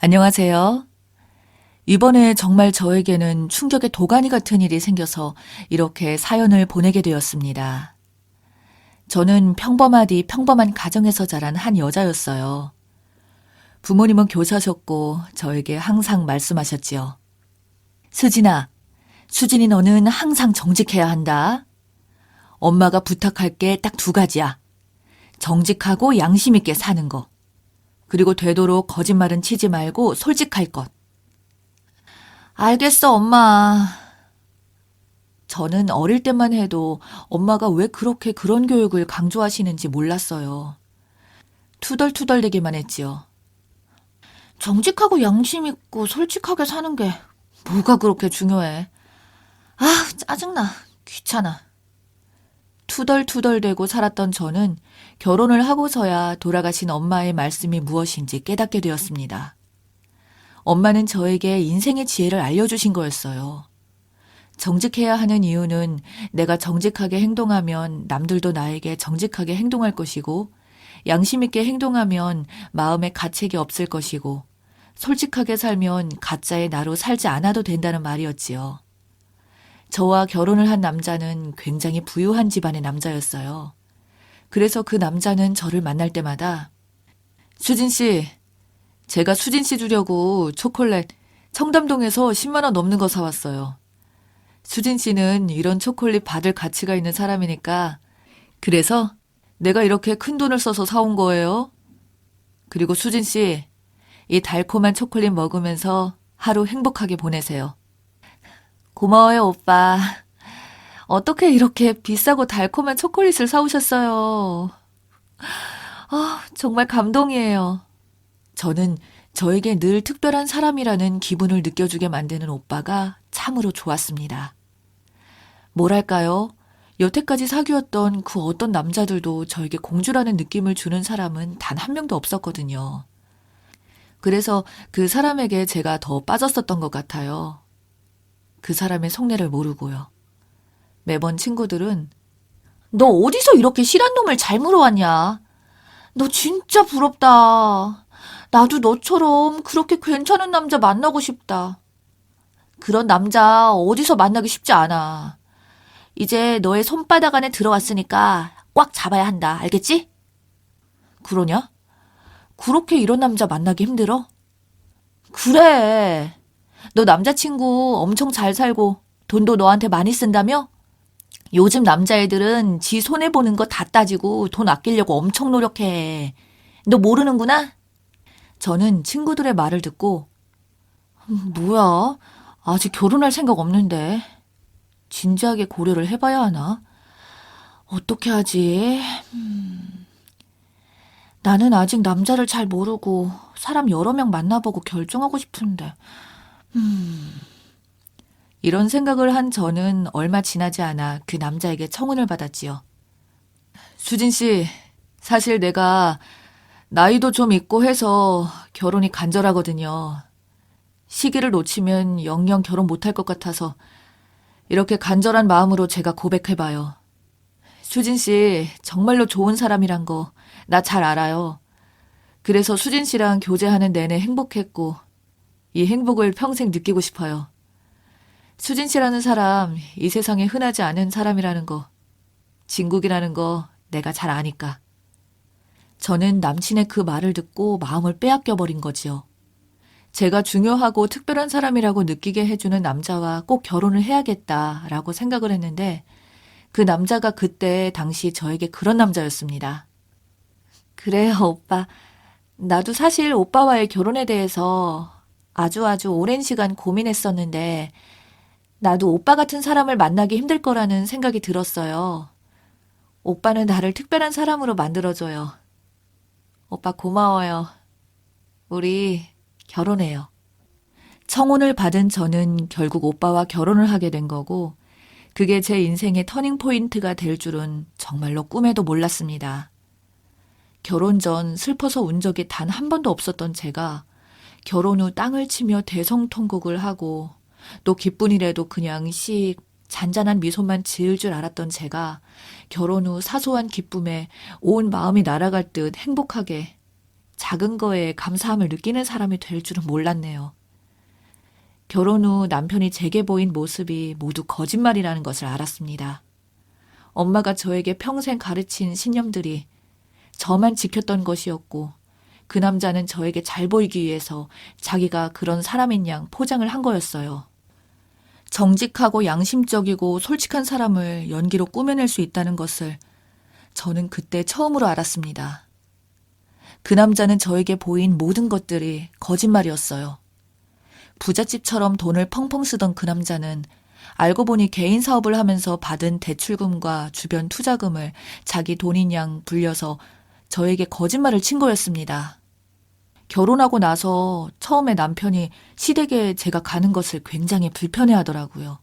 안녕하세요. 이번에 정말 저에게는 충격의 도가니 같은 일이 생겨서 이렇게 사연을 보내게 되었습니다. 저는 평범하디 평범한 가정에서 자란 한 여자였어요. 부모님은 교사셨고 저에게 항상 말씀하셨지요. 수진아, 수진이 너는 항상 정직해야 한다. 엄마가 부탁할 게 딱 두 가지야. 정직하고 양심 있게 사는 거. 그리고 되도록 거짓말은 치지 말고 솔직할 것. 알겠어, 엄마. 저는 어릴 때만 해도 엄마가 왜 그렇게 그런 교육을 강조하시는지 몰랐어요. 투덜투덜대기만 했지요. 정직하고 양심 있고 솔직하게 사는 게 뭐가 그렇게 중요해. 아, 짜증나. 귀찮아. 투덜투덜대고 살았던 저는 결혼을 하고서야 돌아가신 엄마의 말씀이 무엇인지 깨닫게 되었습니다. 엄마는 저에게 인생의 지혜를 알려주신 거였어요. 정직해야 하는 이유는 내가 정직하게 행동하면 남들도 나에게 정직하게 행동할 것이고, 양심 있게 행동하면 마음에 가책이 없을 것이고, 솔직하게 살면 가짜의 나로 살지 않아도 된다는 말이었지요. 저와 결혼을 한 남자는 굉장히 부유한 집안의 남자였어요. 그래서 그 남자는 저를 만날 때마다 수진 씨, 제가 수진 씨 주려고 초콜릿 청담동에서 10만 원 넘는 거 사왔어요. 수진 씨는 이런 초콜릿 받을 가치가 있는 사람이니까 그래서 내가 이렇게 큰 돈을 써서 사온 거예요. 그리고 수진 씨, 이 달콤한 초콜릿 먹으면서 하루 행복하게 보내세요. 고마워요, 오빠. 어떻게 이렇게 비싸고 달콤한 초콜릿을 사오셨어요? 정말 감동이에요. 저는 저에게 늘 특별한 사람이라는 기분을 느껴주게 만드는 오빠가 참으로 좋았습니다. 뭐랄까요? 여태까지 사귀었던 그 어떤 남자들도 저에게 공주라는 느낌을 주는 사람은 단 한 명도 없었거든요. 그래서 그 사람에게 제가 더 빠졌었던 것 같아요. 그 사람의 속내를 모르고요. 매번 친구들은 너 어디서 이렇게 실한 놈을 잘 물어왔냐? 너 진짜 부럽다. 나도 너처럼 그렇게 괜찮은 남자 만나고 싶다. 그런 남자 어디서 만나기 쉽지 않아. 이제 너의 손바닥 안에 들어왔으니까 꽉 잡아야 한다. 알겠지? 그러냐? 그렇게 이런 남자 만나기 힘들어? 그래. 너 남자친구 엄청 잘 살고 돈도 너한테 많이 쓴다며? 요즘 남자애들은 지 손해보는 거 다 따지고 돈 아끼려고 엄청 노력해. 너 모르는구나? 저는 친구들의 말을 듣고 뭐야? 아직 결혼할 생각 없는데. 진지하게 고려를 해봐야 하나? 어떻게 하지? 나는 아직 남자를 잘 모르고 사람 여러 명 만나보고 결정하고 싶은데. 이런 생각을 한 저는 얼마 지나지 않아 그 남자에게 청혼을 받았지요. 수진 씨, 사실 내가 나이도 좀 있고 해서 결혼이 간절하거든요. 시기를 놓치면 영영 결혼 못할 것 같아서 이렇게 간절한 마음으로 제가 고백해봐요. 수진 씨, 정말로 좋은 사람이란 거 나 잘 알아요. 그래서 수진 씨랑 교제하는 내내 행복했고 이 행복을 평생 느끼고 싶어요. 수진 씨라는 사람, 이 세상에 흔하지 않은 사람이라는 거, 진국이라는 거 내가 잘 아니까. 저는 남친의 그 말을 듣고 마음을 빼앗겨 버린 거지요. 제가 중요하고 특별한 사람이라고 느끼게 해주는 남자와 꼭 결혼을 해야겠다라고 생각을 했는데 그 남자가 그때 당시 저에게 그런 남자였습니다. 그래요, 오빠. 나도 사실 오빠와의 결혼에 대해서 아주 오랜 시간 고민했었는데 나도 오빠 같은 사람을 만나기 힘들 거라는 생각이 들었어요. 오빠는 나를 특별한 사람으로 만들어줘요. 오빠 고마워요. 우리 결혼해요. 청혼을 받은 저는 결국 오빠와 결혼을 하게 된 거고 그게 제 인생의 터닝 포인트가 될 줄은 정말로 꿈에도 몰랐습니다. 결혼 전 슬퍼서 운 적이 단 한 번도 없었던 제가 결혼 후 땅을 치며 대성통곡을 하고 또 기쁜 일에도 그냥 잔잔한 미소만 지을 줄 알았던 제가 결혼 후 사소한 기쁨에 온 마음이 날아갈 듯 행복하게 작은 거에 감사함을 느끼는 사람이 될 줄은 몰랐네요. 결혼 후 남편이 제게 보인 모습이 모두 거짓말이라는 것을 알았습니다. 엄마가 저에게 평생 가르친 신념들이 저만 지켰던 것이었고 그 남자는 저에게 잘 보이기 위해서 자기가 그런 사람인 양 포장을 한 거였어요. 정직하고 양심적이고 솔직한 사람을 연기로 꾸며낼 수 있다는 것을 저는 그때 처음으로 알았습니다. 그 남자는 저에게 보인 모든 것들이 거짓말이었어요. 부잣집처럼 돈을 펑펑 쓰던 그 남자는 알고 보니 개인 사업을 하면서 받은 대출금과 주변 투자금을 자기 돈인 양 불려서 저에게 거짓말을 친 거였습니다. 결혼하고 나서 처음에 남편이 시댁에 제가 가는 것을 굉장히 불편해하더라고요.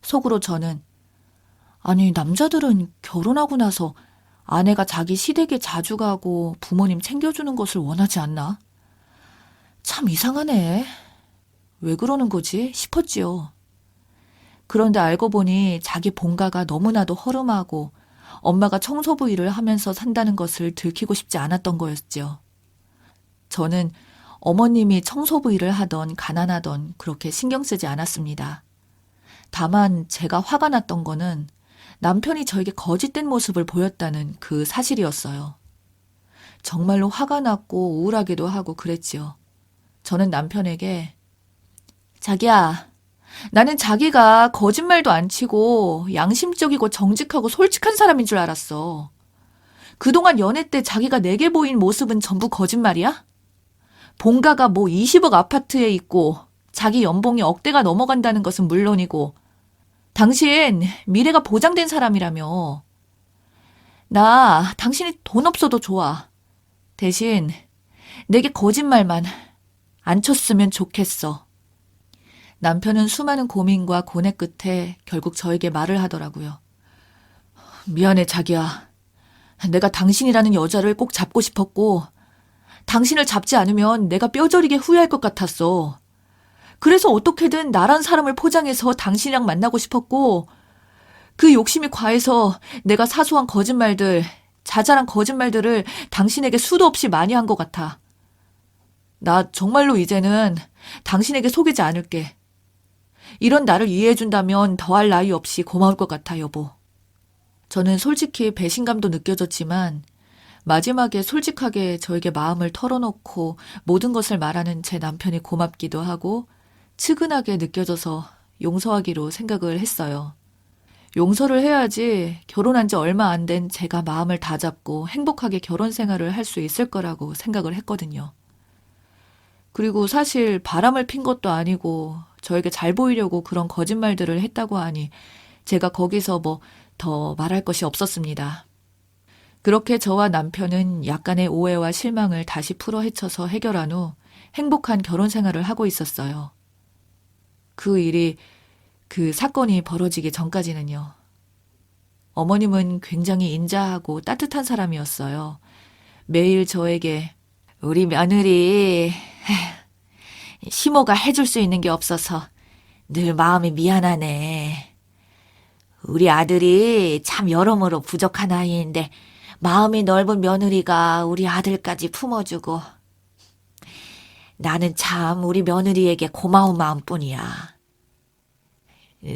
속으로 저는 아니 남자들은 결혼하고 나서 아내가 자기 시댁에 자주 가고 부모님 챙겨주는 것을 원하지 않나? 참 이상하네. 왜 그러는 거지? 싶었지요. 그런데 알고 보니 자기 본가가 너무나도 허름하고 엄마가 청소부 일을 하면서 산다는 것을 들키고 싶지 않았던 거였죠. 저는 어머님이 청소부 일을 하던 가난하던 그렇게 신경 쓰지 않았습니다. 다만 제가 화가 났던 거는 남편이 저에게 거짓된 모습을 보였다는 그 사실이었어요. 정말로 화가 났고 우울하기도 하고 그랬지요. 저는 남편에게 자기야, 나는 자기가 거짓말도 안 치고 양심적이고 정직하고 솔직한 사람인 줄 알았어. 그동안 연애 때 자기가 내게 보인 모습은 전부 거짓말이야? 본가가 뭐 20억 아파트에 있고 자기 연봉이 억대가 넘어간다는 것은 물론이고 당신 미래가 보장된 사람이라며. 나 당신이 돈 없어도 좋아. 대신 내게 거짓말만 안 쳤으면 좋겠어. 남편은 수많은 고민과 고뇌 끝에 결국 저에게 말을 하더라고요. 미안해 자기야. 내가 당신이라는 여자를 꼭 잡고 싶었고 당신을 잡지 않으면 내가 뼈저리게 후회할 것 같았어. 그래서 어떻게든 나란 사람을 포장해서 당신이랑 만나고 싶었고 그 욕심이 과해서 내가 사소한 거짓말들, 자잘한 거짓말들을 당신에게 수도 없이 많이 한 것 같아. 나 정말로 이제는 당신에게 속이지 않을게. 이런 나를 이해해준다면 더할 나위 없이 고마울 것 같아, 여보. 저는 솔직히 배신감도 느껴졌지만 마지막에 솔직하게 저에게 마음을 털어놓고 모든 것을 말하는 제 남편이 고맙기도 하고 측은하게 느껴져서 용서하기로 생각을 했어요. 용서를 해야지 결혼한 지 얼마 안 된 제가 마음을 다잡고 행복하게 결혼 생활을 할 수 있을 거라고 생각을 했거든요. 그리고 사실 바람을 핀 것도 아니고 저에게 잘 보이려고 그런 거짓말들을 했다고 하니 제가 거기서 뭐 더 말할 것이 없었습니다. 그렇게 저와 남편은 약간의 오해와 실망을 다시 풀어 헤쳐서 해결한 후 행복한 결혼 생활을 하고 있었어요. 그 사건이 벌어지기 전까지는요. 어머님은 굉장히 인자하고 따뜻한 사람이었어요. 매일 저에게 우리 며느리 시모가 해줄 수 있는 게 없어서 늘 마음이 미안하네. 우리 아들이 참 여러모로 부족한 아이인데 마음이 넓은 며느리가 우리 아들까지 품어주고 나는 참 우리 며느리에게 고마운 마음뿐이야.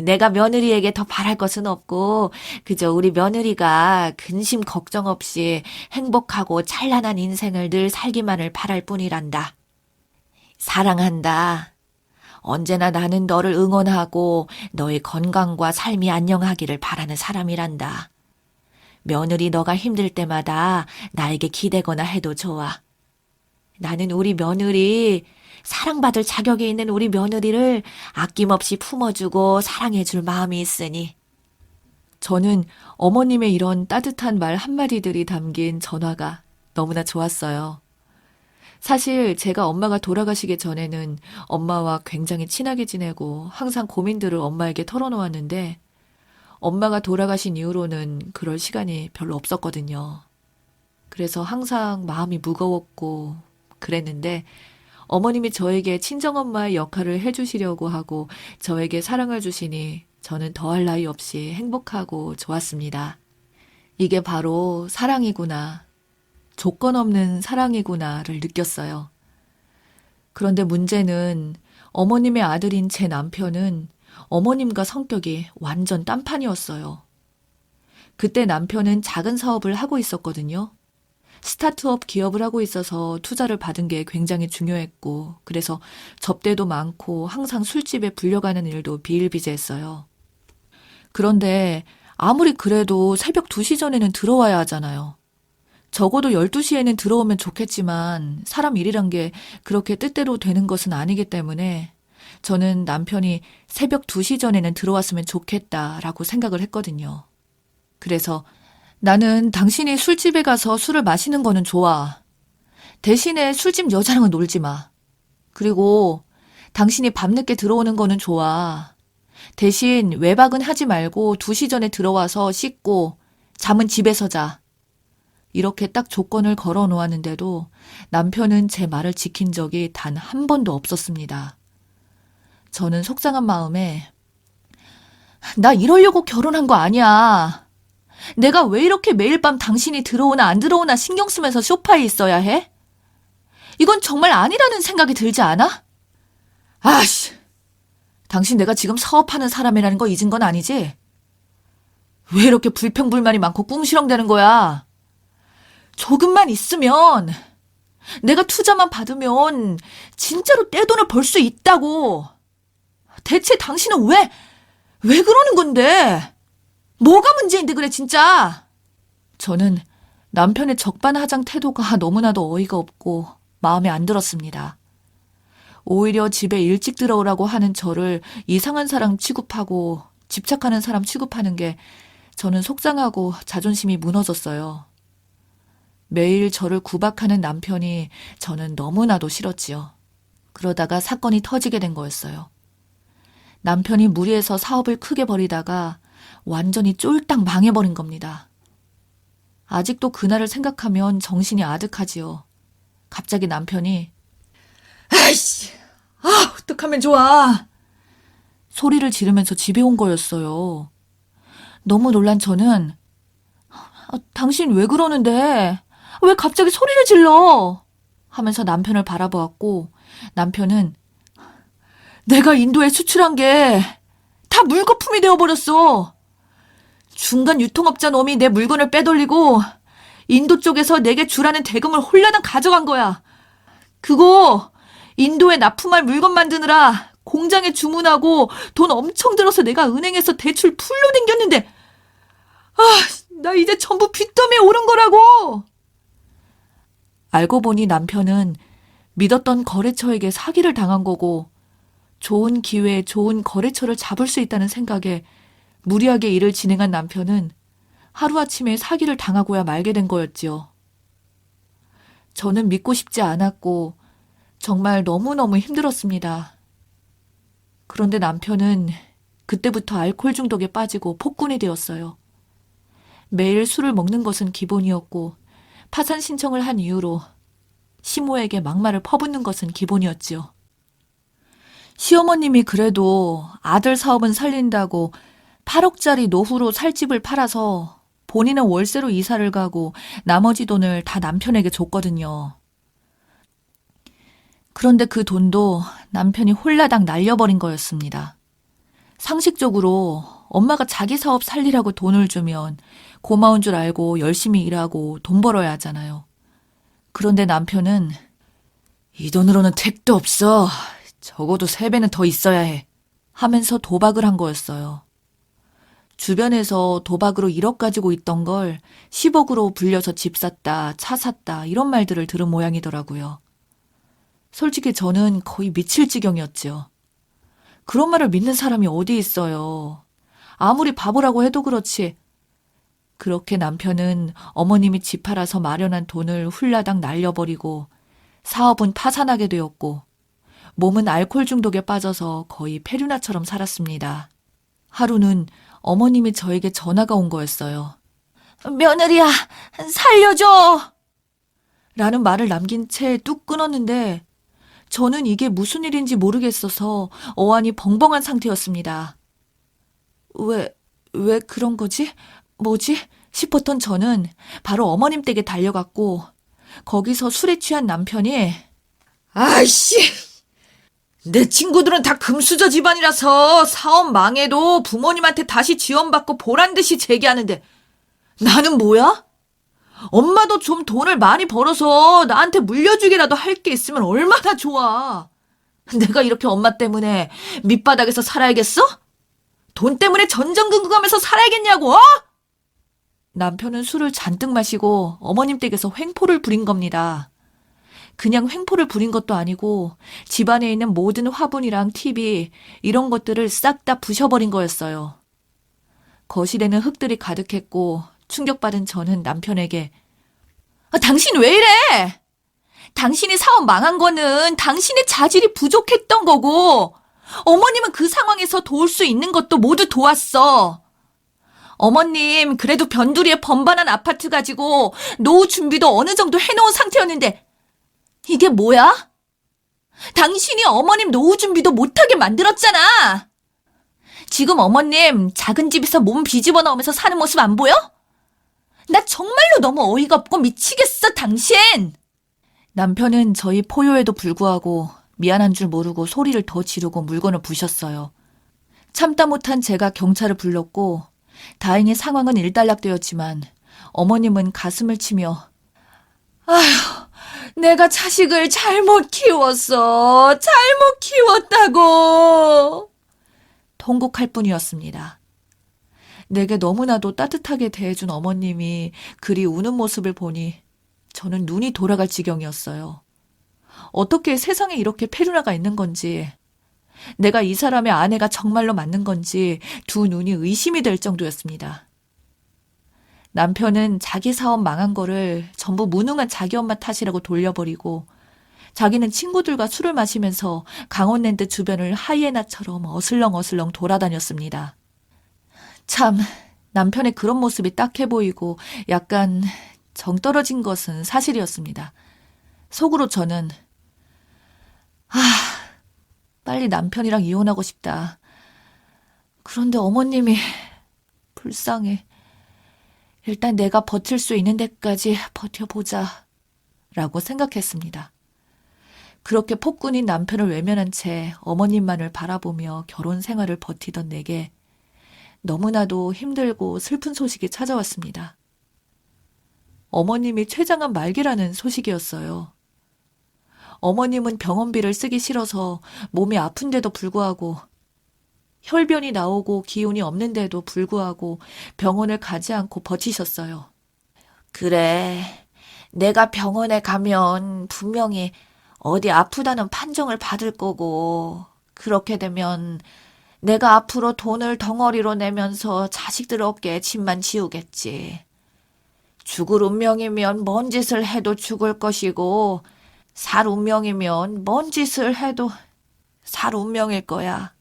내가 며느리에게 더 바랄 것은 없고 그저 우리 며느리가 근심 걱정 없이 행복하고 찬란한 인생을 늘 살기만을 바랄 뿐이란다. 사랑한다. 언제나 나는 너를 응원하고 너의 건강과 삶이 안녕하기를 바라는 사람이란다. 며느리 너가 힘들 때마다 나에게 기대거나 해도 좋아. 나는 우리 며느리, 사랑받을 자격이 있는 우리 며느리를 아낌없이 품어주고 사랑해줄 마음이 있으니. 저는 어머님의 이런 따뜻한 말 한마디들이 담긴 전화가 너무나 좋았어요. 사실 제가 엄마가 돌아가시기 전에는 엄마와 굉장히 친하게 지내고 항상 고민들을 엄마에게 털어놓았는데 엄마가 돌아가신 이후로는 그럴 시간이 별로 없었거든요. 그래서 항상 마음이 무거웠고 그랬는데 어머님이 저에게 친정엄마의 역할을 해주시려고 하고 저에게 사랑을 주시니 저는 더할 나위 없이 행복하고 좋았습니다. 이게 바로 사랑이구나. 조건 없는 사랑이구나를 느꼈어요. 그런데 문제는 어머님의 아들인 제 남편은 어머님과 성격이 완전 딴판이었어요. 그때 남편은 작은 사업을 하고 있었거든요. 스타트업 기업을 하고 있어서 투자를 받은 게 굉장히 중요했고, 그래서 접대도 많고 항상 술집에 불려가는 일도 비일비재했어요. 그런데 아무리 그래도 새벽 2시 전에는 들어와야 하잖아요. 적어도 12시에는 들어오면 좋겠지만 사람 일이란 게 그렇게 뜻대로 되는 것은 아니기 때문에 저는 남편이 새벽 2시 전에는 들어왔으면 좋겠다라고 생각을 했거든요. 그래서 나는 당신이 술집에 가서 술을 마시는 거는 좋아. 대신에 술집 여자랑은 놀지 마. 그리고 당신이 밤늦게 들어오는 거는 좋아. 대신 외박은 하지 말고 2시 전에 들어와서 씻고 잠은 집에서 자. 이렇게 딱 조건을 걸어 놓았는데도 남편은 제 말을 지킨 적이 단 한 번도 없었습니다. 저는 속상한 마음에 나 이러려고 결혼한 거 아니야. 내가 왜 이렇게 매일 밤 당신이 들어오나 안 들어오나 신경 쓰면서 소파에 있어야 해? 이건 정말 아니라는 생각이 들지 않아? 아씨, 당신 내가 지금 사업하는 사람이라는 거 잊은 건 아니지? 왜 이렇게 불평불만이 많고 꿍시렁대는 거야? 조금만 있으면 내가 투자만 받으면 진짜로 떼돈을 벌 수 있다고. 대체 당신은 왜 그러는 건데? 뭐가 문제인데 그래 진짜? 저는 남편의 적반하장 태도가 너무나도 어이가 없고 마음에 안 들었습니다. 오히려 집에 일찍 들어오라고 하는 저를 이상한 사람 취급하고 집착하는 사람 취급하는 게 저는 속상하고 자존심이 무너졌어요. 매일 저를 구박하는 남편이 저는 너무나도 싫었지요. 그러다가 사건이 터지게 된 거였어요. 남편이 무리해서 사업을 크게 벌이다가 완전히 쫄딱 망해버린 겁니다. 아직도 그날을 생각하면 정신이 아득하지요. 갑자기 남편이 아이씨, 어떡하면 좋아. 소리를 지르면서 집에 온 거였어요. 너무 놀란 저는 당신 왜 그러는데? 왜 갑자기 소리를 질러? 하면서 남편을 바라보았고 남편은 내가 인도에 수출한 게 다 물거품이 되어버렸어. 중간 유통업자 놈이 내 물건을 빼돌리고 인도 쪽에서 내게 주라는 대금을 홀라당 가져간 거야. 그거 인도에 납품할 물건 만드느라 공장에 주문하고 돈 엄청 들어서 내가 은행에서 대출 풀로 댕겼는데 나 이제 전부 빚더미에 오른 거라고. 알고 보니 남편은 믿었던 거래처에게 사기를 당한 거고 좋은 기회에 좋은 거래처를 잡을 수 있다는 생각에 무리하게 일을 진행한 남편은 하루아침에 사기를 당하고야 말게 된 거였지요. 저는 믿고 싶지 않았고 정말 너무너무 힘들었습니다. 그런데 남편은 그때부터 알코올 중독에 빠지고 폭군이 되었어요. 매일 술을 먹는 것은 기본이었고 파산 신청을 한 이후로 시모에게 막말을 퍼붓는 것은 기본이었지요. 시어머님이 그래도 아들 사업은 살린다고 8억짜리 노후로 살 집을 팔아서 본인은 월세로 이사를 가고 나머지 돈을 다 남편에게 줬거든요. 그런데 그 돈도 남편이 홀라당 날려버린 거였습니다. 상식적으로 엄마가 자기 사업 살리라고 돈을 주면 고마운 줄 알고 열심히 일하고 돈 벌어야 하잖아요. 그런데 남편은 이 돈으로는 택도 없어. 적어도 3배는 더 있어야 해. 하면서 도박을 한 거였어요. 주변에서 도박으로 1억 가지고 있던 걸 10억으로 불려서 집 샀다, 차 샀다 이런 말들을 들은 모양이더라고요. 솔직히 저는 거의 미칠 지경이었죠. 그런 말을 믿는 사람이 어디 있어요. 아무리 바보라고 해도 그렇지. 그렇게 남편은 어머님이 집 팔아서 마련한 돈을 훌라당 날려버리고 사업은 파산하게 되었고 몸은 알코올 중독에 빠져서 거의 페류나처럼 살았습니다. 하루는 어머님이 저에게 전화가 온 거였어요. 며느리야, 살려줘! 라는 말을 남긴 채 뚝 끊었는데 저는 이게 무슨 일인지 모르겠어서 어안이 벙벙한 상태였습니다. 왜 그런 거지? 뭐지? 싶었던 저는 바로 어머님 댁에 달려갔고 거기서 술에 취한 남편이 아이씨! 내 친구들은 다 금수저 집안이라서 사업 망해도 부모님한테 다시 지원받고 보란 듯이 재기하는데 나는 뭐야? 엄마도 좀 돈을 많이 벌어서 나한테 물려주기라도 할 게 있으면 얼마나 좋아. 내가 이렇게 엄마 때문에 밑바닥에서 살아야겠어? 돈 때문에 전전긍긍하면서 살아야겠냐고, 어? 남편은 술을 잔뜩 마시고 어머님 댁에서 횡포를 부린 겁니다. 그냥 횡포를 부린 것도 아니고 집안에 있는 모든 화분이랑 TV 이런 것들을 싹 다 부셔버린 거였어요. 거실에는 흙들이 가득했고 충격받은 저는 남편에게 당신 왜 이래? 당신이 사업 망한 거는 당신의 자질이 부족했던 거고 어머님은 그 상황에서 도울 수 있는 것도 모두 도왔어. 어머님 그래도 변두리에 번반한 아파트 가지고 노후 준비도 어느 정도 해놓은 상태였는데 이게 뭐야? 당신이 어머님 노후 준비도 못하게 만들었잖아. 지금 어머님 작은 집에서 몸 비집어 넣으면서 사는 모습 안 보여? 나 정말로 너무 어이가 없고 미치겠어, 당신! 남편은 저희 포효에도 불구하고 미안한 줄 모르고 소리를 더 지르고 물건을 부셨어요. 참다 못한 제가 경찰을 불렀고 다행히 상황은 일단락되었지만 어머님은 가슴을 치며 아휴, 내가 자식을 잘못 키웠어. 잘못 키웠다고. 통곡할 뿐이었습니다. 내게 너무나도 따뜻하게 대해준 어머님이 그리 우는 모습을 보니 저는 눈이 돌아갈 지경이었어요. 어떻게 세상에 이렇게 페루나가 있는 건지, 내가 이 사람의 아내가 정말로 맞는 건지 두 눈이 의심이 될 정도였습니다. 남편은 자기 사업 망한 거를 전부 무능한 자기 엄마 탓이라고 돌려버리고 자기는 친구들과 술을 마시면서 강원랜드 주변을 하이에나처럼 어슬렁어슬렁 돌아다녔습니다. 참, 남편의 그런 모습이 딱해 보이고 약간 정 떨어진 것은 사실이었습니다. 속으로 저는 빨리 남편이랑 이혼하고 싶다. 그런데 어머님이 불쌍해. 일단 내가 버틸 수 있는 데까지 버텨보자 라고 생각했습니다. 그렇게 폭군인 남편을 외면한 채 어머님만을 바라보며 결혼 생활을 버티던 내게 너무나도 힘들고 슬픈 소식이 찾아왔습니다. 어머님이 췌장암 말기라는 소식이었어요. 어머님은 병원비를 쓰기 싫어서 몸이 아픈데도 불구하고 혈변이 나오고 기운이 없는데도 불구하고 병원을 가지 않고 버티셨어요. 그래, 내가 병원에 가면 분명히 어디 아프다는 판정을 받을 거고 그렇게 되면 내가 앞으로 돈을 덩어리로 내면서 자식들 어깨에 짐만 지우겠지. 죽을 운명이면 뭔 짓을 해도 죽을 것이고 살 운명이면 뭔 짓을 해도 살 운명일 거야.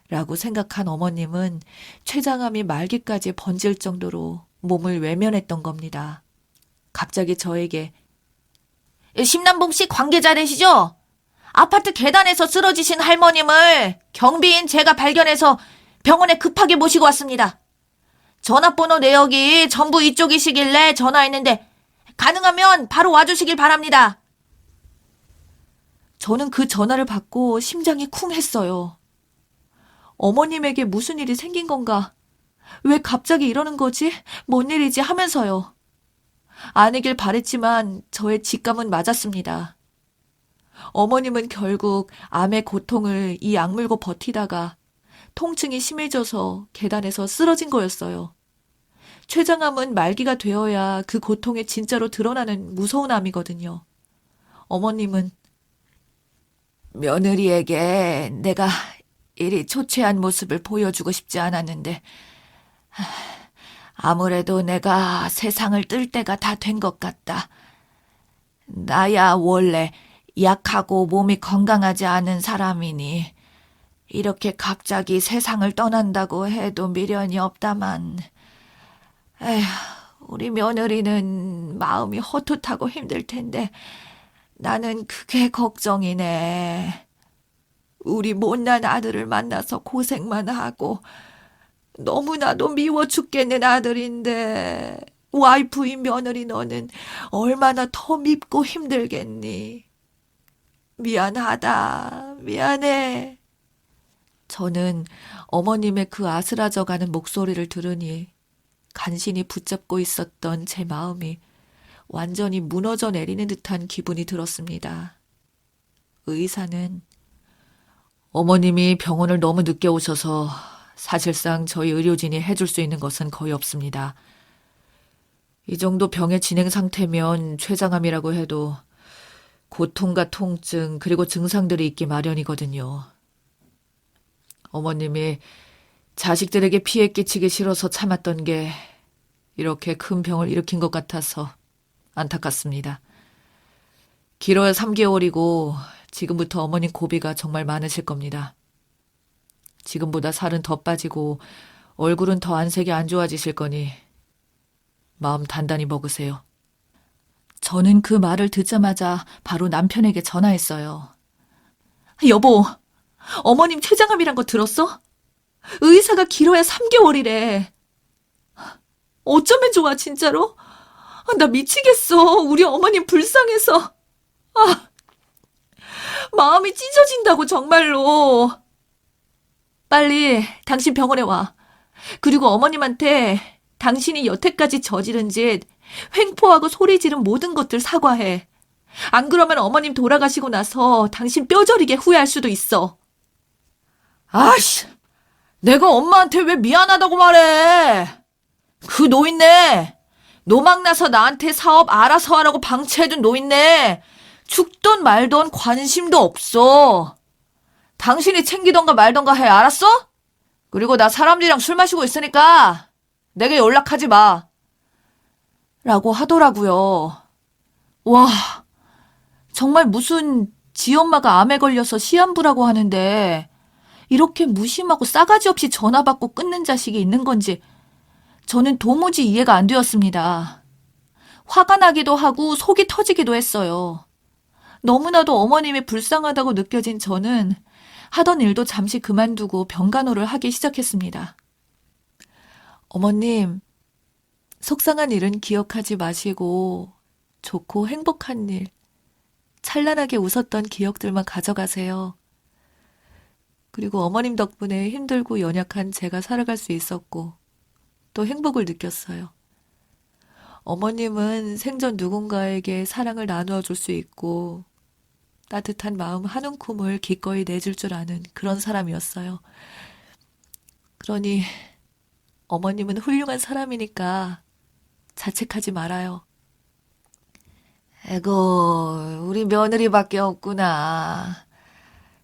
라고 생각한 어머님은 췌장암이 말기까지 번질 정도로 몸을 외면했던 겁니다. 갑자기 저에게 심남봉 씨 관계자 되시죠? 아파트 계단에서 쓰러지신 할머님을 경비인 제가 발견해서 병원에 급하게 모시고 왔습니다. 전화번호 내역이 전부 이쪽이시길래 전화했는데 가능하면 바로 와주시길 바랍니다. 저는 그 전화를 받고 심장이 쿵 했어요. 어머님에게 무슨 일이 생긴 건가? 왜 갑자기 이러는 거지? 뭔 일이지? 하면서요. 아니길 바랬지만 저의 직감은 맞았습니다. 어머님은 결국 암의 고통을 이 악물고 버티다가 통증이 심해져서 계단에서 쓰러진 거였어요. 췌장암은 말기가 되어야 그 고통이 진짜로 드러나는 무서운 암이거든요. 어머님은 며느리에게 내가 이리 초췌한 모습을 보여주고 싶지 않았는데 아무래도 내가 세상을 뜰 때가 다 된 것 같다. 나야 원래 약하고 몸이 건강하지 않은 사람이니 이렇게 갑자기 세상을 떠난다고 해도 미련이 없다만 에휴, 우리 며느리는 마음이 헛헛하고 힘들 텐데 나는 그게 걱정이네. 우리 못난 아들을 만나서 고생만 하고 너무나도 미워 죽겠는 아들인데 와이프인 며느리 너는 얼마나 더 밉고 힘들겠니? 미안하다. 미안해. 저는 어머님의 그 아스라져가는 목소리를 들으니 간신히 붙잡고 있었던 제 마음이 완전히 무너져 내리는 듯한 기분이 들었습니다. 의사는 어머님이 병원을 너무 늦게 오셔서 사실상 저희 의료진이 해줄 수 있는 것은 거의 없습니다. 이 정도 병의 진행 상태면 췌장암이라고 해도 고통과 통증 그리고 증상들이 있기 마련이거든요. 어머님이 자식들에게 피해 끼치기 싫어서 참았던 게 이렇게 큰 병을 일으킨 것 같아서 안타깝습니다. 길어야 3개월이고 지금부터 어머님 고비가 정말 많으실 겁니다. 지금보다 살은 더 빠지고 얼굴은 더 안색이 안 좋아지실 거니 마음 단단히 먹으세요. 저는 그 말을 듣자마자 바로 남편에게 전화했어요. 여보, 어머님 췌장암이란 거 들었어? 의사가 길어야 3개월이래. 어쩌면 좋아, 진짜로? 나 미치겠어. 우리 어머님 불쌍해서. 마음이 찢어진다고, 정말로. 빨리 당신 병원에 와. 그리고 어머님한테 당신이 여태까지 저지른 짓, 횡포하고 소리 지른 모든 것들 사과해. 안 그러면 어머님 돌아가시고 나서 당신 뼈저리게 후회할 수도 있어. 아씨, 내가 엄마한테 왜 미안하다고 말해. 그 노인네, 노망나서 나한테 사업 알아서 하라고 방치해둔 노인네, 죽던 말던 관심도 없어. 당신이 챙기던가 말던가 해, 알았어? 그리고 나 사람들이랑 술 마시고 있으니까 내게 연락하지 마. 라고 하더라고요. 와, 정말 무슨 지 엄마가 암에 걸려서 시한부라고 하는데 이렇게 무심하고 싸가지 없이 전화 받고 끊는 자식이 있는 건지 저는 도무지 이해가 안 되었습니다. 화가 나기도 하고 속이 터지기도 했어요. 너무나도 어머님이 불쌍하다고 느껴진 저는 하던 일도 잠시 그만두고 병간호를 하기 시작했습니다. 어머님, 속상한 일은 기억하지 마시고 좋고 행복한 일, 찬란하게 웃었던 기억들만 가져가세요. 그리고 어머님 덕분에 힘들고 연약한 제가 살아갈 수 있었고 또 행복을 느꼈어요. 어머님은 생전 누군가에게 사랑을 나누어 줄 수 있고 따뜻한 마음 한 움큼을 기꺼이 내줄 줄 아는 그런 사람이었어요. 그러니 어머님은 훌륭한 사람이니까 자책하지 말아요. 에고, 우리 며느리밖에 없구나.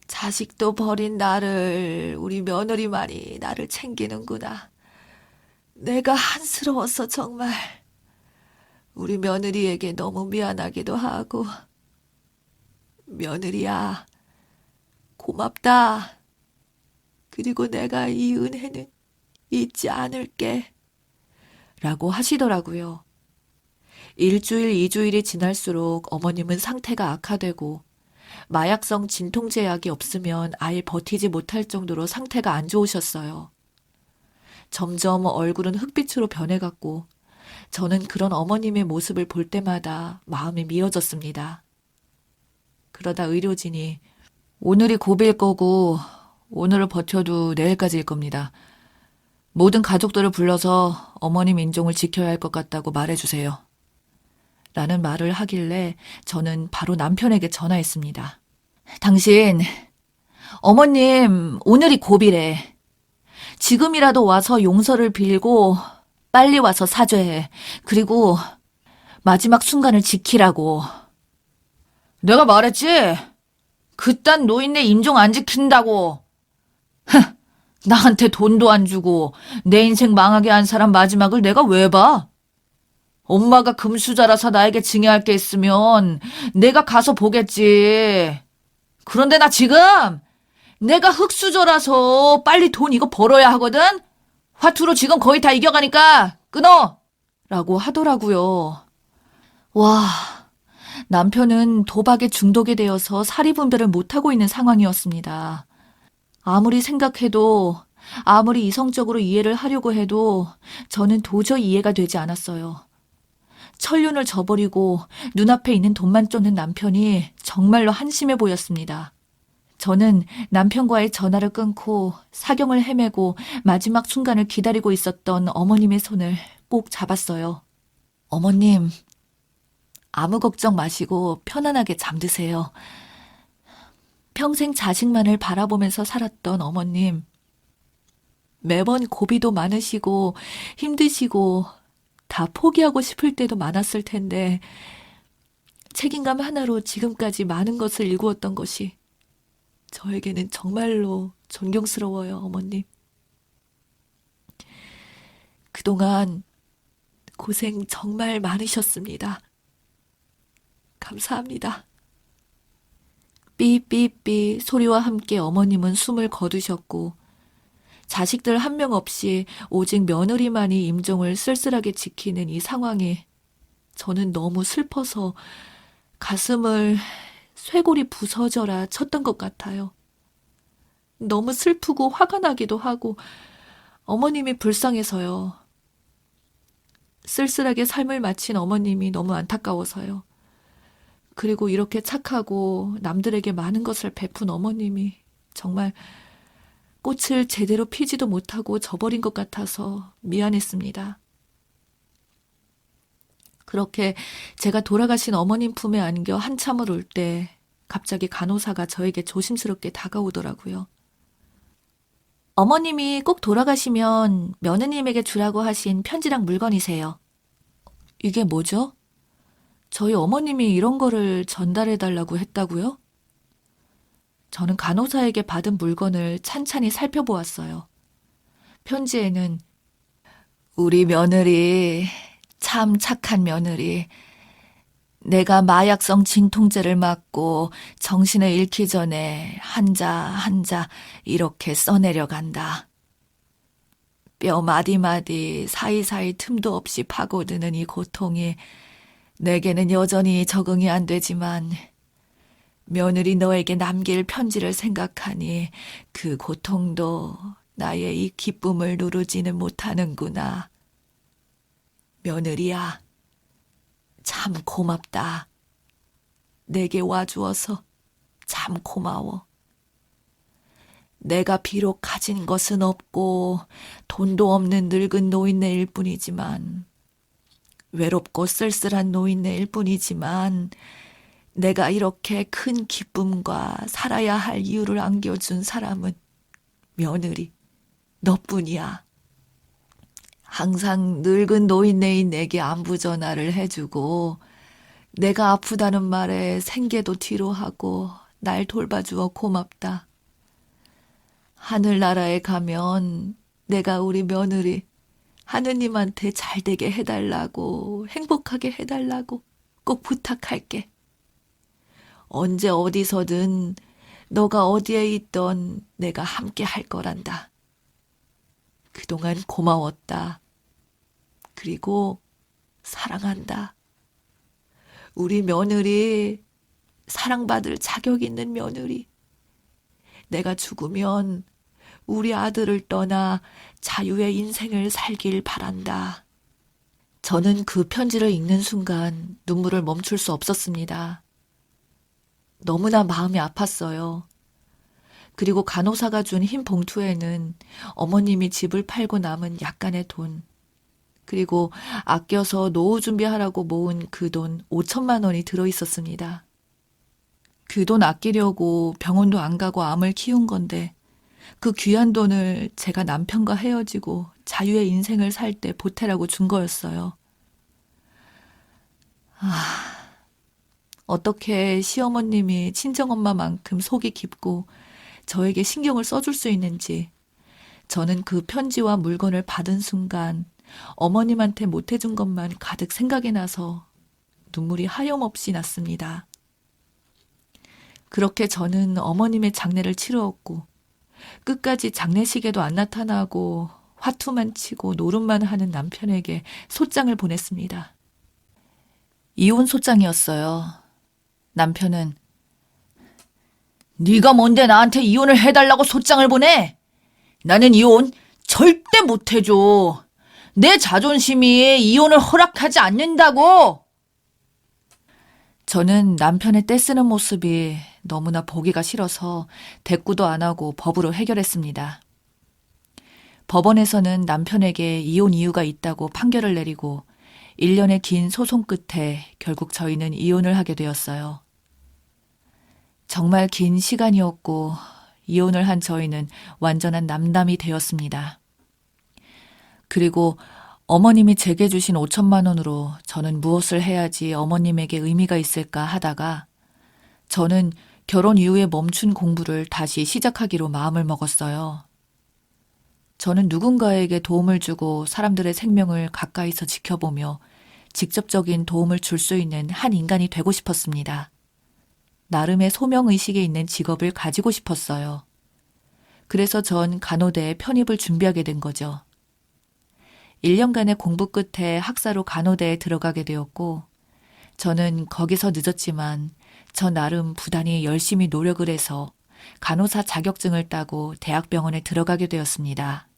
자식도 버린 나를, 우리 며느리만이 나를 챙기는구나. 내가 한스러워서 정말 우리 며느리에게 너무 미안하기도 하고. 며느리야, 고맙다. 그리고 내가 이 은혜는 잊지 않을게. 라고 하시더라고요. 1주일, 2주일이 지날수록 어머님은 상태가 악화되고 마약성 진통제 약이 없으면 아예 버티지 못할 정도로 상태가 안 좋으셨어요. 점점 얼굴은 흑빛으로 변해갔고 저는 그런 어머님의 모습을 볼 때마다 마음이 미어졌습니다. 그러다 의료진이 오늘이 고비일 거고 오늘을 버텨도 내일까지일 겁니다. 모든 가족들을 불러서 어머님 인종을 지켜야 할 것 같다고 말해주세요. 라는 말을 하길래 저는 바로 남편에게 전화했습니다. 당신, 어머님 오늘이 고비래. 지금이라도 와서 용서를 빌고 빨리 와서 사죄해. 그리고 마지막 순간을 지키라고. 내가 말했지? 그딴 노인네 인종 안 지킨다고. 나한테 돈도 안 주고 내 인생 망하게 한 사람 마지막을 내가 왜 봐? 엄마가 금수저라서 나에게 증여할 게 있으면 내가 가서 보겠지. 그런데 나 지금 내가 흙수저라서 빨리 돈 이거 벌어야 하거든? 화투로 지금 거의 다 이겨가니까 끊어! 라고 하더라고요. 와, 남편은 도박에 중독이 되어서 사리분별을 못하고 있는 상황이었습니다. 아무리 생각해도 아무리 이성적으로 이해를 하려고 해도 저는 도저히 이해가 되지 않았어요. 천륜을 저버리고 눈앞에 있는 돈만 쫓는 남편이 정말로 한심해 보였습니다. 저는 남편과의 전화를 끊고 사경을 헤매고 마지막 순간을 기다리고 있었던 어머님의 손을 꼭 잡았어요. 어머님, 아무 걱정 마시고 편안하게 잠드세요. 평생 자식만을 바라보면서 살았던 어머님. 매번 고비도 많으시고 힘드시고 다 포기하고 싶을 때도 많았을 텐데 책임감 하나로 지금까지 많은 것을 일구었던 것이 저에게는 정말로 존경스러워요, 어머님. 그동안 고생 정말 많으셨습니다. 감사합니다. 삐삐삐 소리와 함께 어머님은 숨을 거두셨고 자식들 한 명 없이 오직 며느리만이 임종을 쓸쓸하게 지키는 이 상황에 저는 너무 슬퍼서 가슴을 쇄골이 부서져라 쳤던 것 같아요. 너무 슬프고 화가 나기도 하고 어머님이 불쌍해서요. 쓸쓸하게 삶을 마친 어머님이 너무 안타까워서요. 그리고 이렇게 착하고 남들에게 많은 것을 베푼 어머님이 정말 꽃을 제대로 피지도 못하고 져버린 것 같아서 미안했습니다. 그렇게 제가 돌아가신 어머님 품에 안겨 한참을 울 때 갑자기 간호사가 저에게 조심스럽게 다가오더라고요. 어머님이 꼭 돌아가시면 며느님에게 주라고 하신 편지랑 물건이세요. 이게 뭐죠? 저희 어머님이 이런 거를 전달해달라고 했다고요? 저는 간호사에게 받은 물건을 찬찬히 살펴보았어요. 편지에는 우리 며느리, 참 착한 며느리. 내가 마약성 진통제를 맞고 정신을 잃기 전에 한자 한자 이렇게 써내려간다. 뼈 마디마디 사이사이 틈도 없이 파고드는 이 고통이 내게는 여전히 적응이 안 되지만 며느리 너에게 남길 편지를 생각하니 그 고통도 나의 이 기쁨을 누르지는 못하는구나. 며느리야, 참 고맙다. 내게 와주어서 참 고마워. 내가 비록 가진 것은 없고 돈도 없는 늙은 노인네일 뿐이지만 외롭고 쓸쓸한 노인네일 뿐이지만 내가 이렇게 큰 기쁨과 살아야 할 이유를 안겨준 사람은 며느리, 너뿐이야. 항상 늙은 노인네인 내게 안부 전화를 해주고 내가 아프다는 말에 생계도 뒤로 하고 날 돌봐주어 고맙다. 하늘나라에 가면 내가 우리 며느리 하느님한테 잘되게 해달라고 행복하게 해달라고 꼭 부탁할게. 언제 어디서든 너가 어디에 있던 내가 함께 할 거란다. 그동안 고마웠다. 그리고 사랑한다. 우리 며느리, 사랑받을 자격 있는 며느리. 내가 죽으면 우리 아들을 떠나 자유의 인생을 살길 바란다. 저는 그 편지를 읽는 순간 눈물을 멈출 수 없었습니다. 너무나 마음이 아팠어요. 그리고 간호사가 준 흰 봉투에는 어머님이 집을 팔고 남은 약간의 돈, 그리고 아껴서 노후 준비하라고 모은 그 돈 5천만 원이 들어있었습니다. 그 돈 아끼려고 병원도 안 가고 암을 키운 건데 그 귀한 돈을 제가 남편과 헤어지고 자유의 인생을 살 때 보태라고 준 거였어요. 어떻게 시어머님이 친정엄마만큼 속이 깊고 저에게 신경을 써줄 수 있는지 저는 그 편지와 물건을 받은 순간 어머님한테 못해준 것만 가득 생각이 나서 눈물이 하염없이 났습니다. 그렇게 저는 어머님의 장례를 치루었고 끝까지 장례식에도 안 나타나고 화투만 치고 노름만 하는 남편에게 소장을 보냈습니다. 이혼 소장이었어요. 남편은 네가 뭔데 나한테 이혼을 해달라고 소장을 보내? 나는 이혼 절대 못해줘. 내 자존심이 이혼을 허락하지 않는다고! 저는 남편의 떼쓰는 모습이 너무나 보기가 싫어서 대꾸도 안 하고 법으로 해결했습니다. 법원에서는 남편에게 이혼 이유가 있다고 판결을 내리고 1년의 긴 소송 끝에 결국 저희는 이혼을 하게 되었어요. 정말 긴 시간이었고 이혼을 한 저희는 완전한 남남이 되었습니다. 그리고 어머님이 제게 주신 5천만 원으로 저는 무엇을 해야지 어머님에게 의미가 있을까 하다가 저는 결혼 이후에 멈춘 공부를 다시 시작하기로 마음을 먹었어요. 저는 누군가에게 도움을 주고 사람들의 생명을 가까이서 지켜보며 직접적인 도움을 줄 수 있는 한 인간이 되고 싶었습니다. 나름의 소명의식이 있는 직업을 가지고 싶었어요. 그래서 전 간호대에 편입을 준비하게 된 거죠. 1년간의 공부 끝에 학사로 간호대에 들어가게 되었고 저는 거기서 늦었지만 저 나름 부단히 열심히 노력을 해서 간호사 자격증을 따고 대학병원에 들어가게 되었습니다.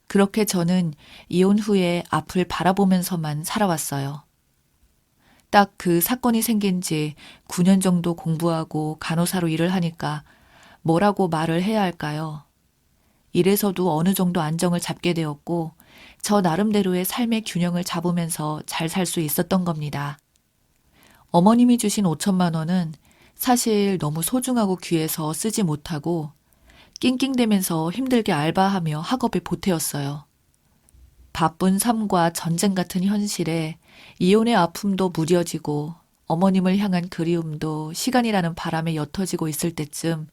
그렇게 저는 이혼 후에 앞을 바라보면서만 살아왔어요. 딱 그 사건이 생긴 지 9년 정도 공부하고 간호사로 일을 하니까 뭐라고 말을 해야 할까요? 이래서도 어느 정도 안정을 잡게 되었고 저 나름대로의 삶의 균형을 잡으면서 잘 살 수 있었던 겁니다. 어머님이 주신 5천만 원은 사실 너무 소중하고 귀해서 쓰지 못하고 낑낑대면서 힘들게 알바하며 학업에 보태었어요. 바쁜 삶과 전쟁 같은 현실에 이혼의 아픔도 무뎌지고 어머님을 향한 그리움도 시간이라는 바람에 옅어지고 있을 때쯤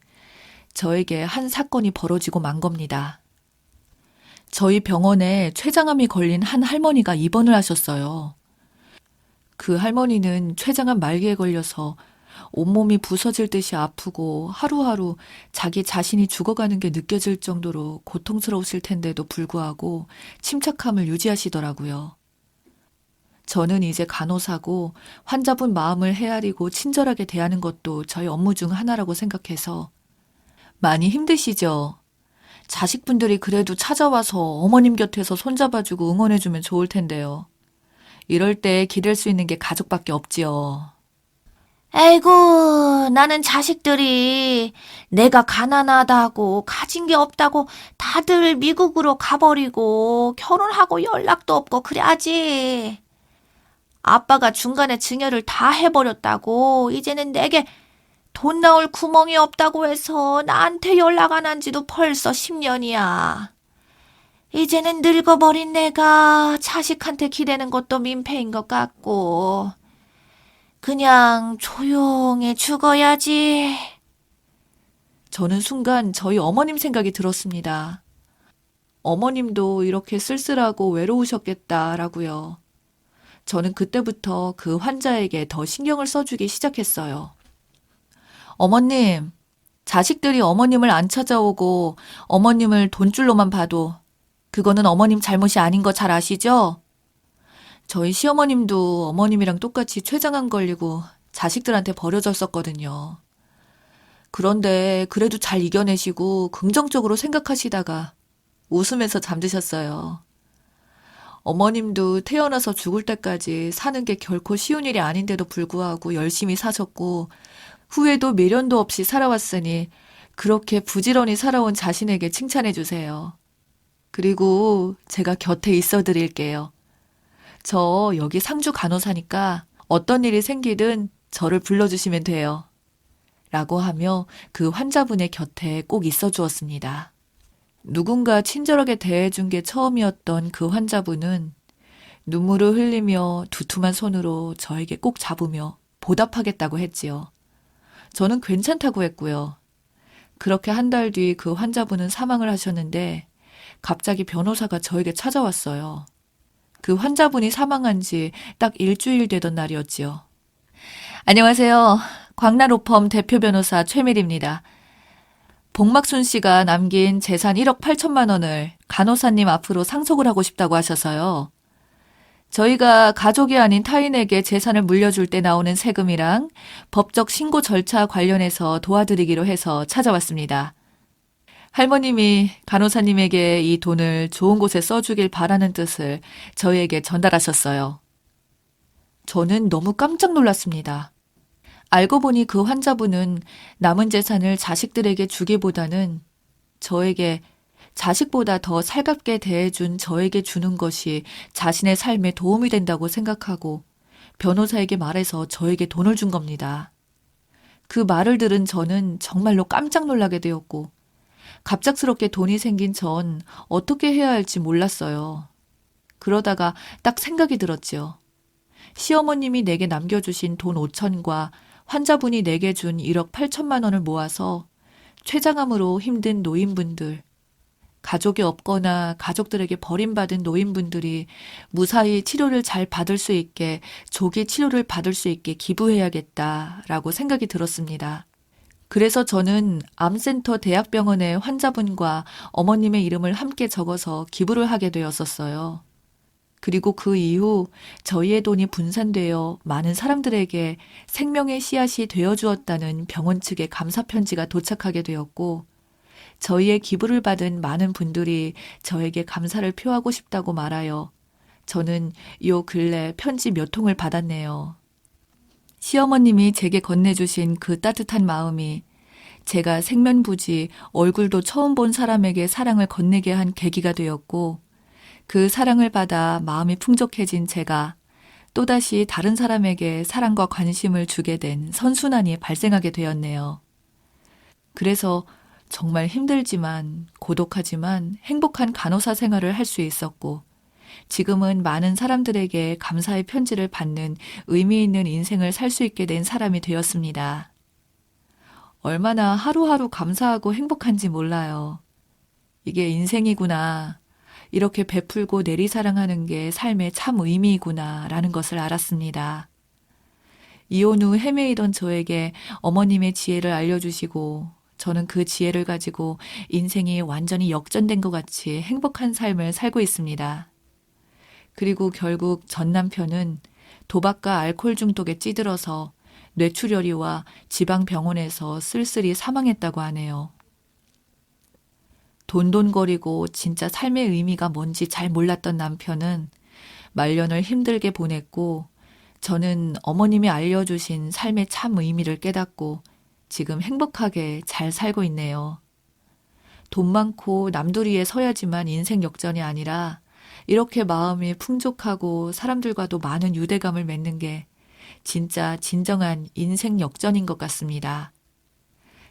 저에게 한 사건이 벌어지고 만 겁니다. 저희 병원에 췌장암이 걸린 한 할머니가 입원을 하셨어요. 그 할머니는 췌장암 말기에 걸려서 온몸이 부서질 듯이 아프고 하루하루 자기 자신이 죽어가는 게 느껴질 정도로 고통스러우실 텐데도 불구하고 침착함을 유지하시더라고요. 저는 이제 간호사고 환자분 마음을 헤아리고 친절하게 대하는 것도 저희 업무 중 하나라고 생각해서 많이 힘드시죠? 자식분들이 그래도 찾아와서 어머님 곁에서 손잡아주고 응원해주면 좋을 텐데요. 이럴 때 기댈 수 있는 게 가족밖에 없지요. 에이구, 나는 자식들이 내가 가난하다고 가진 게 없다고 다들 미국으로 가버리고 결혼하고 연락도 없고 그래야지. 아빠가 중간에 증여를 다 해버렸다고 이제는 내게 돈 나올 구멍이 없다고 해서 나한테 연락 안 한 지도 벌써 10년이야. 이제는 늙어버린 내가 자식한테 기대는 것도 민폐인 것 같고 그냥 조용히 죽어야지. 저는 순간 저희 어머님 생각이 들었습니다. 어머님도 이렇게 쓸쓸하고 외로우셨겠다라고요. 저는 그때부터 그 환자에게 더 신경을 써주기 시작했어요. 어머님, 자식들이 어머님을 안 찾아오고 어머님을 돈줄로만 봐도 그거는 어머님 잘못이 아닌 거 잘 아시죠? 저희 시어머님도 어머님이랑 똑같이 췌장암 걸리고 자식들한테 버려졌었거든요. 그런데 그래도 잘 이겨내시고 긍정적으로 생각하시다가 웃으면서 잠드셨어요. 어머님도 태어나서 죽을 때까지 사는 게 결코 쉬운 일이 아닌데도 불구하고 열심히 사셨고 후회도 미련도 없이 살아왔으니 그렇게 부지런히 살아온 자신에게 칭찬해 주세요. 그리고 제가 곁에 있어 드릴게요. 저 여기 상주 간호사니까 어떤 일이 생기든 저를 불러주시면 돼요. 라고 하며 그 환자분의 곁에 꼭 있어 주었습니다. 누군가 친절하게 대해준 게 처음이었던 그 환자분은 눈물을 흘리며 두툼한 손으로 저에게 꼭 잡으며 보답하겠다고 했지요. 저는 괜찮다고 했고요. 그렇게 한 달 뒤 그 환자분은 사망을 하셨는데 갑자기 변호사가 저에게 찾아왔어요. 그 환자분이 사망한 지 딱 일주일 되던 날이었지요. 안녕하세요. 광나로펌 대표 변호사 최밀입니다. 복막순 씨가 남긴 재산 1억 8천만 원을 간호사님 앞으로 상속을 하고 싶다고 하셔서요. 저희가 가족이 아닌 타인에게 재산을 물려줄 때 나오는 세금이랑 법적 신고 절차 관련해서 도와드리기로 해서 찾아왔습니다. 할머님이 간호사님에게 이 돈을 좋은 곳에 써주길 바라는 뜻을 저희에게 전달하셨어요. 저는 너무 깜짝 놀랐습니다. 알고 보니 그 환자분은 남은 재산을 자식들에게 주기보다는 저에게 자식보다 더 살갑게 대해준 저에게 주는 것이 자신의 삶에 도움이 된다고 생각하고 변호사에게 말해서 저에게 돈을 준 겁니다. 그 말을 들은 저는 정말로 깜짝 놀라게 되었고 갑작스럽게 돈이 생긴 전 어떻게 해야 할지 몰랐어요. 그러다가 딱 생각이 들었지요. 시어머님이 내게 남겨주신 돈 5천과 환자분이 내게 준 1억 8천만 원을 모아서 췌장암으로 힘든 노인분들, 가족이 없거나 가족들에게 버림받은 노인분들이 무사히 치료를 잘 받을 수 있게 조기 치료를 받을 수 있게 기부해야겠다라고 생각이 들었습니다. 그래서 저는 암센터 대학병원의 환자분과 어머님의 이름을 함께 적어서 기부를 하게 되었었어요. 그리고 그 이후 저희의 돈이 분산되어 많은 사람들에게 생명의 씨앗이 되어주었다는 병원 측의 감사 편지가 도착하게 되었고, 저희의 기부를 받은 많은 분들이 저에게 감사를 표하고 싶다고 말하여 저는 요 근래 편지 몇 통을 받았네요. 시어머님이 제게 건네주신 그 따뜻한 마음이 제가 생면부지 얼굴도 처음 본 사람에게 사랑을 건네게 한 계기가 되었고, 그 사랑을 받아 마음이 풍족해진 제가 또다시 다른 사람에게 사랑과 관심을 주게 된 선순환이 발생하게 되었네요. 그래서 정말 힘들지만 고독하지만 행복한 간호사 생활을 할 수 있었고, 지금은 많은 사람들에게 감사의 편지를 받는 의미 있는 인생을 살 수 있게 된 사람이 되었습니다. 얼마나 하루하루 감사하고 행복한지 몰라요. 이게 인생이구나. 이렇게 베풀고 내리사랑하는 게 삶의 참 의미이구나 라는 것을 알았습니다. 이혼 후 헤매이던 저에게 어머님의 지혜를 알려주시고 저는 그 지혜를 가지고 인생이 완전히 역전된 것 같이 행복한 삶을 살고 있습니다. 그리고 결국 전 남편은 도박과 알코올 중독에 찌들어서 뇌출혈이와 지방병원에서 쓸쓸히 사망했다고 하네요. 돈돈거리고 진짜 삶의 의미가 뭔지 잘 몰랐던 남편은 말년을 힘들게 보냈고, 저는 어머님이 알려주신 삶의 참 의미를 깨닫고 지금 행복하게 잘 살고 있네요. 돈 많고 남들 위에 서야지만 인생 역전이 아니라 이렇게 마음이 풍족하고 사람들과도 많은 유대감을 맺는 게 진짜 진정한 인생 역전인 것 같습니다.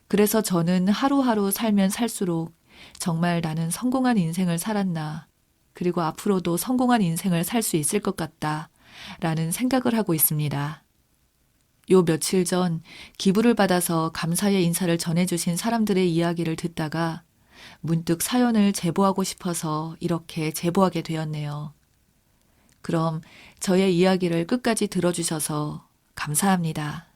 그래서 저는 하루하루 살면 살수록 정말 나는 성공한 인생을 살았나, 그리고 앞으로도 성공한 인생을 살 수 있을 것 같다 라는 생각을 하고 있습니다. 요 며칠 전 기부를 받아서 감사의 인사를 전해주신 사람들의 이야기를 듣다가 문득 사연을 제보하고 싶어서 이렇게 제보하게 되었네요. 그럼 저의 이야기를 끝까지 들어주셔서 감사합니다.